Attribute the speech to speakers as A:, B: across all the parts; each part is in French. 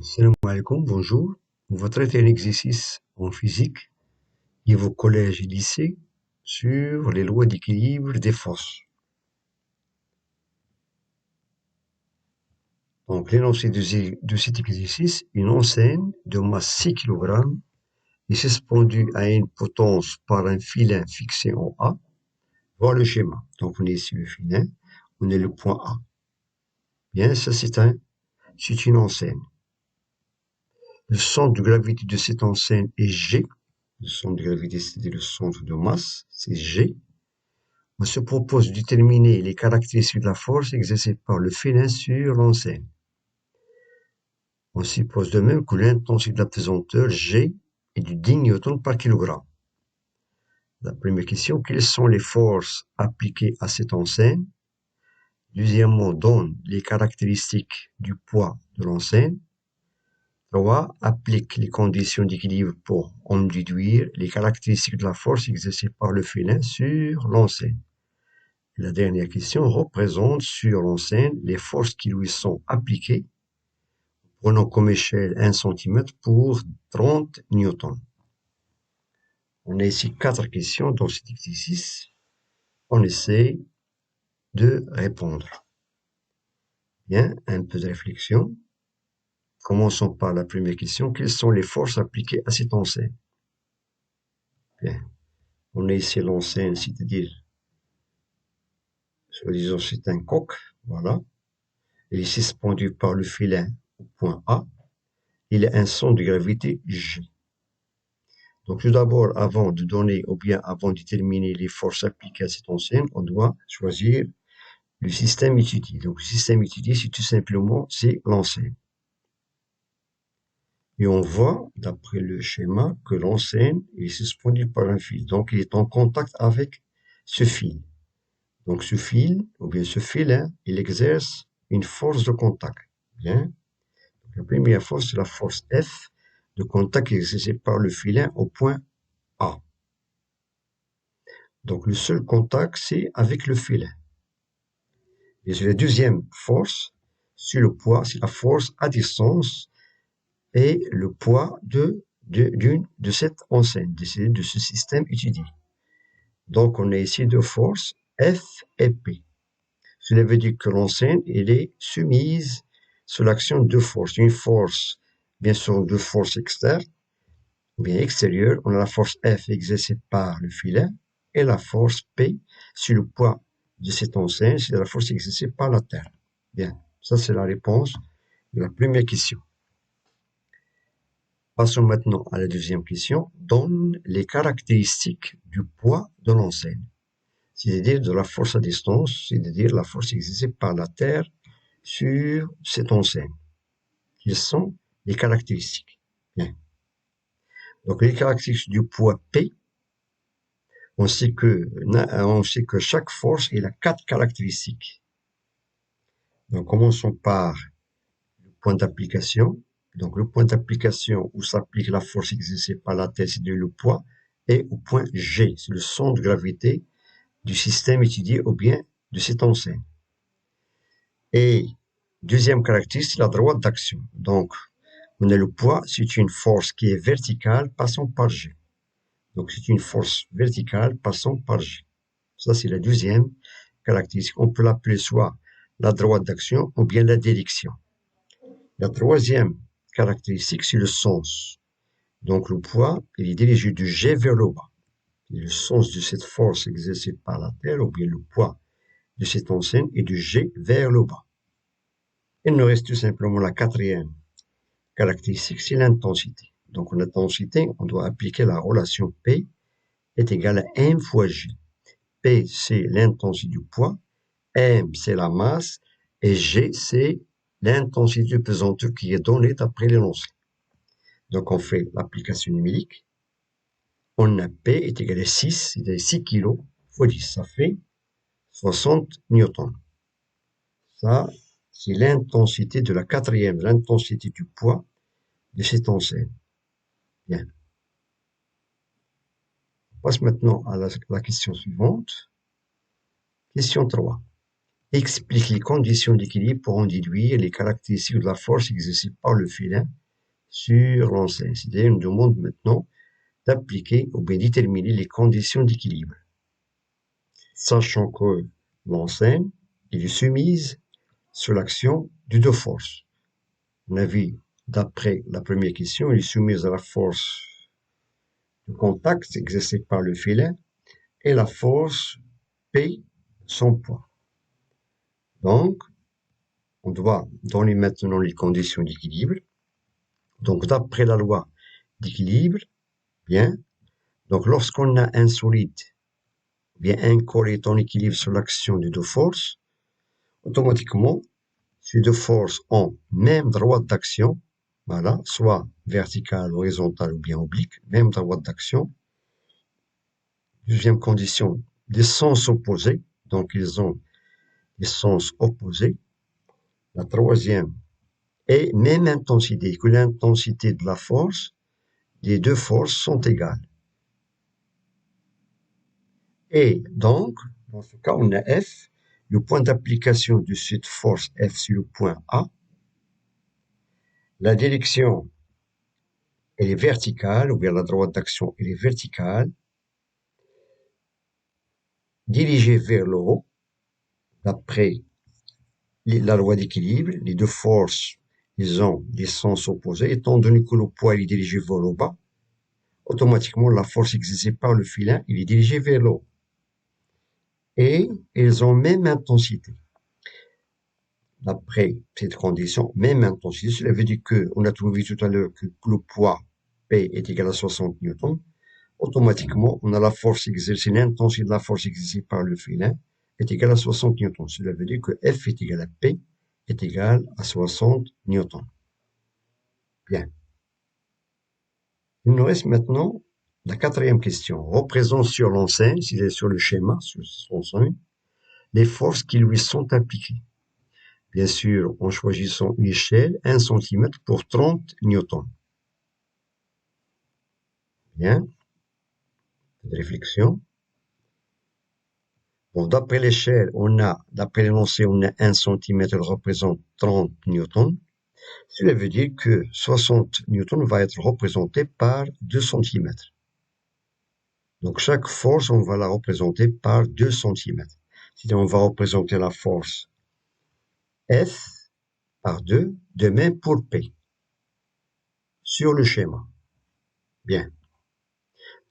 A: Salam alaikum, bonjour. On va traiter un exercice en physique, niveau collège et lycée, sur les lois d'équilibre des forces. Donc, l'énoncé de cet exercice, une enseigne de masse 6 kg est suspendue à une potence par un filin fixé en A. Voir le schéma. Donc, on est ici le filin, on est le point A. Bien, ça c'est une enseigne. Le centre de gravité de cette enseigne est G. Le centre de gravité, c'est le centre de masse, c'est G. On se propose de déterminer les caractéristiques de la force exercée par le filin sur l'enseigne. On suppose de même que l'intensité de la pesanteur G est de 10 newtons par kilogramme. La première question, quelles sont les forces appliquées à cette enseigne? Deuxièmement, donne les caractéristiques du poids de l'enseigne. 3. Applique les conditions d'équilibre pour en déduire les caractéristiques de la force exercée par le filin sur l'enseigne. La dernière question représente sur l'enseigne les forces qui lui sont appliquées. Prenons comme échelle 1 cm pour 30 newtons. On a ici 4 questions dans cet exercice. On essaie de répondre. Bien, un peu de réflexion. Commençons par la première question. Quelles sont les forces appliquées à cette enseigne? Bien. On a ici l'enseigne, c'est-à-dire, soi-disant, c'est un coq. Voilà. Il est suspendu par le filin au point A. Il a un centre de gravité G. Donc, tout d'abord, avant de donner ou bien avant de déterminer les forces appliquées à cette enseigne, on doit choisir le système étudié. Donc, le système étudié, c'est tout simplement, c'est l'enseigne. Et on voit, d'après le schéma, que l'enseigne est suspendue par un fil. Donc, il est en contact avec ce fil. Donc, ce fil, ou bien ce filin, il exerce une force de contact. Bien. Donc, la première force, c'est la force F de contact exercée par le filin au point A. Donc, le seul contact, c'est avec le filin. Et c'est la deuxième force, c'est le poids, c'est la force à distance et le poids de cette enseigne, de ce système étudié. Donc, on a ici deux forces, F et P. Cela veut dire que l'enseigne, elle est soumise sous l'action de deux forces. Une force, bien sûr, deux forces externes, ou bien extérieures. On a la force F exercée par le filin et la force P sur le poids de cette enseigne, c'est la force exercée par la Terre. Bien, ça c'est la réponse de la première question. Passons maintenant à la deuxième question. Donne les caractéristiques du poids de l'enseigne, c'est-à-dire de la force à distance, c'est-à-dire la force exercée par la Terre sur cette enseigne. Quelles sont les caractéristiques? Bien. Donc les caractéristiques du poids P, on sait que chaque force elle a 4 caractéristiques. Donc commençons par le point d'application. Donc le point d'application où s'applique la force exercée par la Terre, c'est le poids, et au point G, c'est le centre de gravité du système étudié ou bien de cette enseigne. Et deuxième caractéristique, la droite d'action. Donc on a le poids, c'est une force qui est verticale passant par G. Donc c'est une force verticale passant par G. Ça, c'est la deuxième caractéristique. On peut l'appeler soit la droite d'action ou bien la direction. La troisième caractéristique, c'est le sens. Donc le poids, il est dirigé de G vers le bas. Et le sens de cette force exercée par la Terre, ou bien le poids de cette enseigne, est de G vers le bas. Il nous reste tout simplement la quatrième caractéristique, c'est l'intensité. Donc en intensité, on doit appliquer la relation P est égale à M fois G. P, c'est l'intensité du poids, M, c'est la masse, et G, c'est l'intensité de pesanteur qui est donnée d'après l'énoncé. Donc, on fait l'application numérique. On a P est égal à 6, c'est-à-dire 6 kg fois 10, ça fait 60 newtons. Ça, c'est l'intensité de la quatrième, l'intensité du poids de cette enseigne. Bien. On passe maintenant à la question suivante. Question 3. explique les conditions d'équilibre pour en déduire les caractéristiques de la force exercée par le filin sur l'enseigne. C'est-à-dire, une demande maintenant d'appliquer ou bien déterminer les conditions d'équilibre. Sachant que l'enseigne est soumise sous l'action de deux forces. On a vu, d'après la première question, elle est soumise à la force de contact exercée par le filin et la force P, son poids. Donc, on doit donner maintenant les conditions d'équilibre. Donc, d'après la loi d'équilibre, bien, donc lorsqu'on a un solide, bien un corps est en équilibre sous l'action de deux forces, automatiquement, ces deux forces ont même droite d'action, voilà, soit verticale, horizontale ou bien oblique, même droite d'action. Deuxième condition, des sens opposés, donc ils ont des sens opposés. La troisième est même intensité, que l'intensité de la force, les deux forces sont égales. Et donc, dans ce cas, on a F, le point d'application de cette force F sur le point A. La direction, elle est verticale, ou bien la droite d'action, elle est verticale, dirigée vers le haut, d'après la loi d'équilibre. Les deux forces, ils ont des sens opposés. Étant donné que le poids est dirigé vers le bas, automatiquement, la force exercée par le filin, il est dirigée vers le haut. Et ils ont même intensité. D'après cette condition, même intensité, cela veut dire que, on a trouvé tout à l'heure que le poids P est égal à 60 newtons. Automatiquement, on a la force exercée, l'intensité de la force exercée par le filin est égale à 60 newtons. Cela veut dire que F est égal à P est égal à 60 newtons. Bien. Il nous reste maintenant la quatrième question. Représente sur l'enseigne, c'est sur le schéma, sur l'enseigne, les forces qui lui sont appliquées. Bien sûr, en choisissant une échelle, 1 cm pour 30 newtons. Bien. De réflexion. Bon, d'après l'échelle, d'après l'énoncé, on a 1 cm représente 30 newtons. Cela veut dire que 60 newtons va être représenté par 2 cm. Donc, chaque force, on va la représenter par 2 cm. C'est-à-dire, on va représenter la force F par 2, de même pour P, sur le schéma. Bien.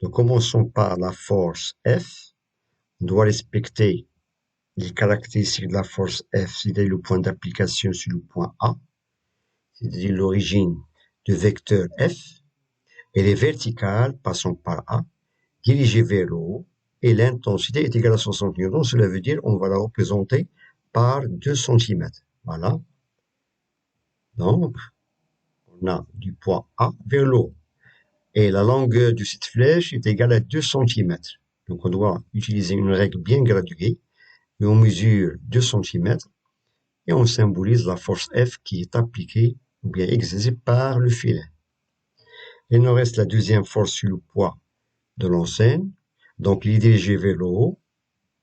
A: Donc, commençons par la force F. On doit respecter les caractéristiques de la force F, c'est-à-dire le point d'application sur le point A, c'est-à-dire l'origine du vecteur F. Elle est verticale, passant par A, dirigée vers le haut, et l'intensité est égale à 60 newtons. Cela veut dire on va la représenter par 2 cm. Voilà. Donc, on a du point A vers le haut. Et la longueur de cette flèche est égale à 2 cm. Donc, on doit utiliser une règle bien graduée. Et on mesure 2 cm et on symbolise la force F qui est appliquée ou bien exercée par le filin. Il nous reste la deuxième force sur le poids de l'enseigne. Donc, il est dirigé vers le haut.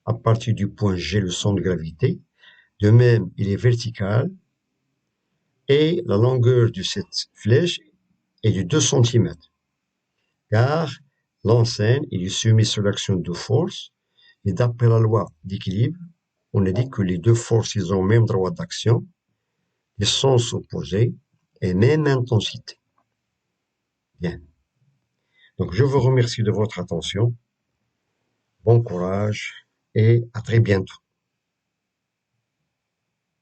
A: À partir du point G, le centre de gravité. De même, il est vertical. Et la longueur de cette flèche est de 2 cm. Car l'enseigne est soumise sous l'action de force. Et d'après la loi d'équilibre, on a dit que les deux forces, ils ont même droit d'action, les sens opposés et même intensité. Bien. Donc, je vous remercie de votre attention. Bon courage et à très bientôt.